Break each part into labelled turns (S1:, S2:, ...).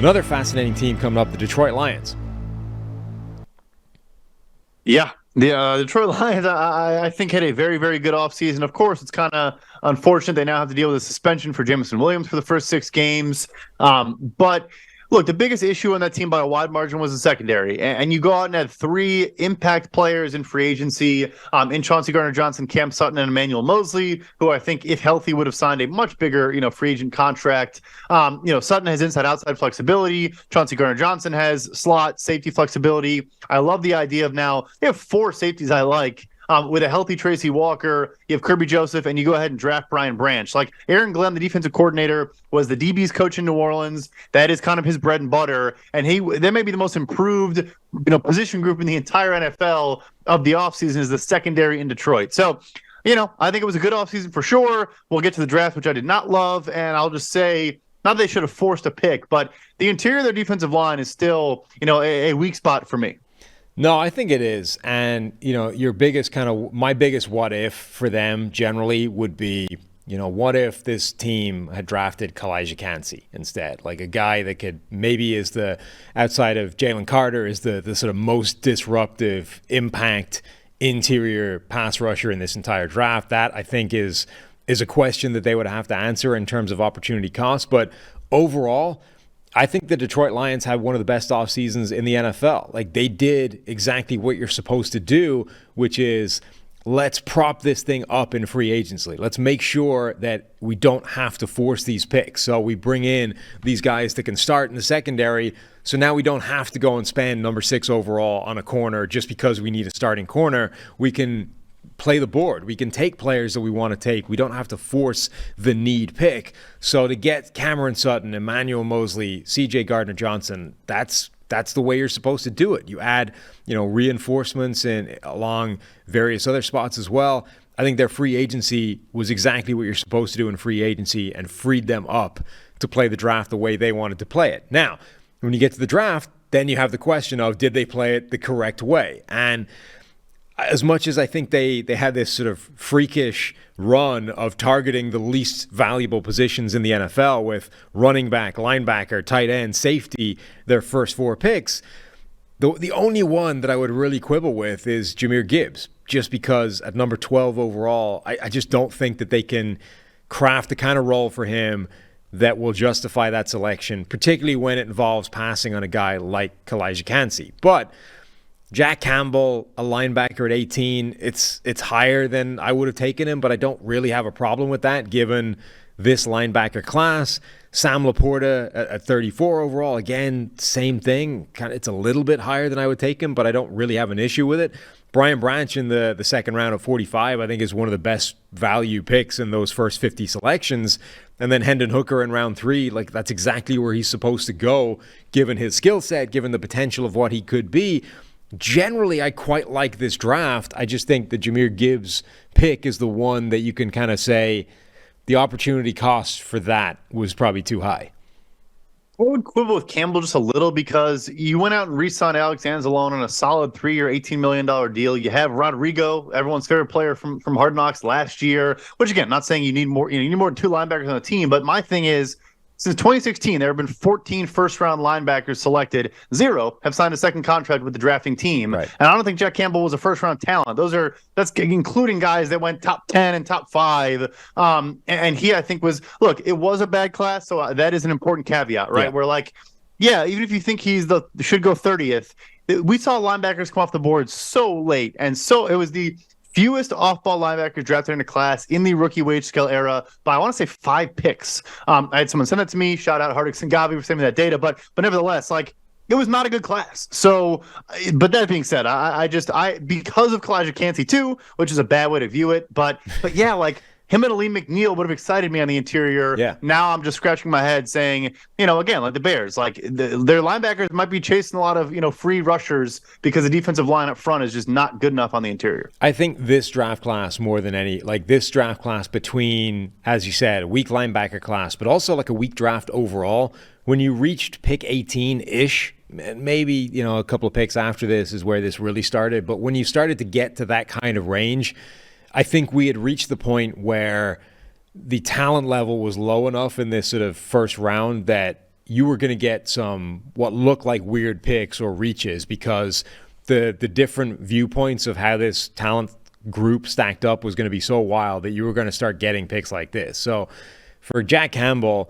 S1: Another fascinating team coming up, the Detroit Lions.
S2: Yeah, the Detroit Lions, I think, had a very, very good offseason. Of course, it's kind of unfortunate they now have to deal with a suspension for Jameson Williams for the first 6 games. But look, the biggest issue on that team by a wide margin was the secondary. And you go out and had 3 impact players in free agency in Chauncey Gardner-Johnson, Cam Sutton, and Emmanuel Mosley, who I think, if healthy, would have signed a much bigger, free agent contract. Sutton has inside-outside flexibility. Chauncey Gardner-Johnson has slot safety flexibility. I love the idea of now they have 4 safeties I like. With a healthy Tracy Walker, you have Kirby Joseph, and you go ahead and draft Brian Branch. Like Aaron Glenn, the defensive coordinator, was the DB's coach in New Orleans. That is kind of his bread and butter. And they may be the most improved, position group in the entire NFL of the offseason is the secondary in Detroit. So, I think it was a good offseason for sure. We'll get to the draft, which I did not love. And I'll just say, not that they should have forced a pick, but the interior of their defensive line is still, a weak spot for me.
S1: No, I think it is. And, my biggest what if for them generally would be, what if this team had drafted Kalijah Kancey instead? Like a guy that could maybe is the, outside of Jalen Carter, is the sort of most disruptive impact interior pass rusher in this entire draft. That I think is a question that they would have to answer in terms of opportunity cost. But overall, I think the Detroit Lions have one of the best off seasons in the NFL. Like they did exactly what you're supposed to do, which is let's prop this thing up in free agency. Let's make sure that we don't have to force these picks. So we bring in these guys that can start in the secondary. So now we don't have to go and spend number 6 overall on a corner just because we need a starting corner. We can play the board. We can take players that we want to take. We don't have to force the need pick. So to get Cameron Sutton, Emmanuel Mosley, CJ Gardner-Johnson, that's the way you're supposed to do it. You add, reinforcements and along various other spots as well. I think their free agency was exactly what you're supposed to do in free agency and freed them up to play the draft the way they wanted to play it. Now, when you get to the draft, then you have the question of did they play it the correct way? And as much as I think they had this sort of freakish run of targeting the least valuable positions in the NFL with running back, linebacker, tight end, safety, their first 4 picks, the only one that I would really quibble with is Jahmyr Gibbs, just because at number 12 overall, I just don't think that they can craft the kind of role for him that will justify that selection, particularly when it involves passing on a guy like Kalijah Kancey. But Jack Campbell, a linebacker at 18, it's higher than I would have taken him, but I don't really have a problem with that given this linebacker class. Sam Laporta at 34 overall, again, same thing. It's a little bit higher than I would take him, but I don't really have an issue with it. Brian Branch in the second round of 45, I think, is one of the best value picks in those first 50 selections. And then Hendon Hooker in round 3, that's exactly where he's supposed to go, given his skill set, given the potential of what he could be. Generally, I quite like this draft. I just think the Jahmyr Gibbs pick is the one that you can kind of say the opportunity cost for that was probably too high.
S2: I would quibble with Campbell just a little because you went out and re-signed Alex Anzalone on a solid 3-year, $18 million deal. You have Rodrigo, everyone's favorite player from Hard Knocks last year, which again, not saying you need more, you need more than 2 linebackers on the team, but my thing is, since 2016, there have been 14 first-round linebackers selected. 0 have signed a second contract with the drafting team.
S1: Right.
S2: And I don't think Jack Campbell was a first-round talent. That's including guys that went top 10 and top 5. And he, I think, it was a bad class, so that is an important caveat, right?
S1: Yeah.
S2: Even if you think should go 30th, we saw linebackers come off the board so late, and so it was the fewest off-ball linebackers drafted in a class in the rookie wage scale era by, I want to say, 5 picks. I had someone send that to me. Shout out Hardik Singavi for sending me that data. But nevertheless, it was not a good class. So, but that being said, I because of Kalijah Kancey too, which is a bad way to view it. But yeah, him and Aleem McNeil would have excited me on the interior.
S1: Yeah.
S2: Now I'm just scratching my head saying, again, like the Bears, their linebackers might be chasing a lot of, free rushers because the defensive line up front is just not good enough on the interior.
S1: I think this draft class more than any, this draft class between, as you said, a weak linebacker class, but also a weak draft overall, when you reached pick 18-ish, maybe, a couple of picks after this is where this really started, but when you started to get to that kind of range, I think we had reached the point where the talent level was low enough in this sort of first round that you were going to get some what looked like weird picks or reaches because the different viewpoints of how this talent group stacked up was going to be so wild that you were going to start getting picks like this. So for Jack Campbell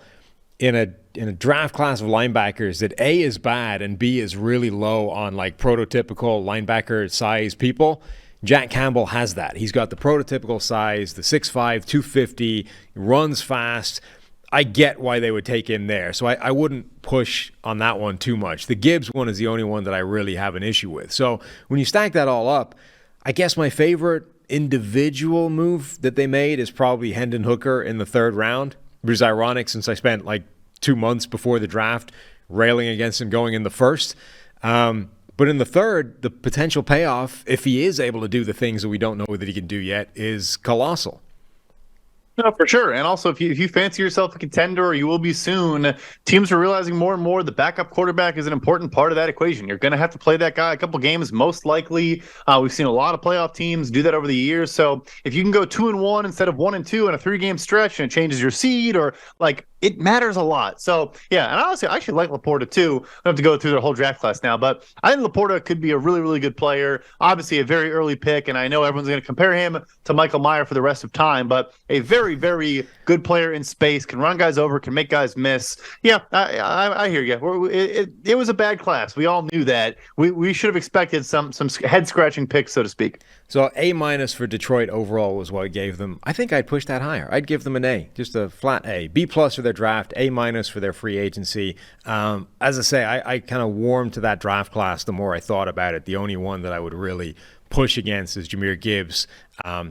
S1: in a draft class of linebackers that A is bad and B is really low on like prototypical linebacker size people, Jack Campbell has that. He's got the prototypical size, the 6'5", 250, runs fast. I get why they would take him there. So I wouldn't push on that one too much. The Gibbs one is the only one that I really have an issue with. So when you stack that all up, I guess my favorite individual move that they made is probably Hendon Hooker in the 3rd round, which is ironic since I spent like 2 months before the draft railing against him going in the 1st. But in the 3rd, the potential payoff, if he is able to do the things that we don't know that he can do yet, is colossal.
S2: No, for sure. And also, if you fancy yourself a contender, or you will be soon, teams are realizing more and more the backup quarterback is an important part of that equation. You're going to have to play that guy a couple games, most likely. We've seen a lot of playoff teams do that over the years. So if you can go 2-1 instead of 1-2 in a 3-game stretch, and it changes your seed, or like it matters a lot. So yeah, and honestly, I actually like Laporta too. I don't have to go through the whole draft class now, but I think Laporta could be a really, really good player. Obviously, a very early pick, and I know everyone's going to compare him to Michael Mayer for the rest of time, but a very, very good player in space, can run guys over, can make guys miss. Yeah, I hear you. It was a bad class. We all knew that. We should have expected some head scratching picks, so to speak.
S1: So A- for Detroit overall was what I gave them. I think I'd push that higher. I'd give them an A, just a flat A. B+ for their draft, A- for their free agency. As I say, I kind of warmed to that draft class the more I thought about it. The only one that I would really push against is Jahmyr Gibbs,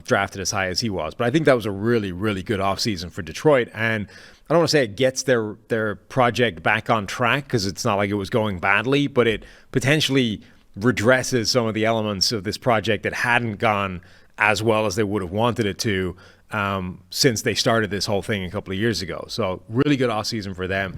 S1: drafted as high as he was. But I think that was a really, really good offseason for Detroit. And I don't want to say it gets their project back on track because it's not like it was going badly, but it potentially redresses some of the elements of this project that hadn't gone as well as they would have wanted it to since they started this whole thing a couple of years ago. So really good offseason for them.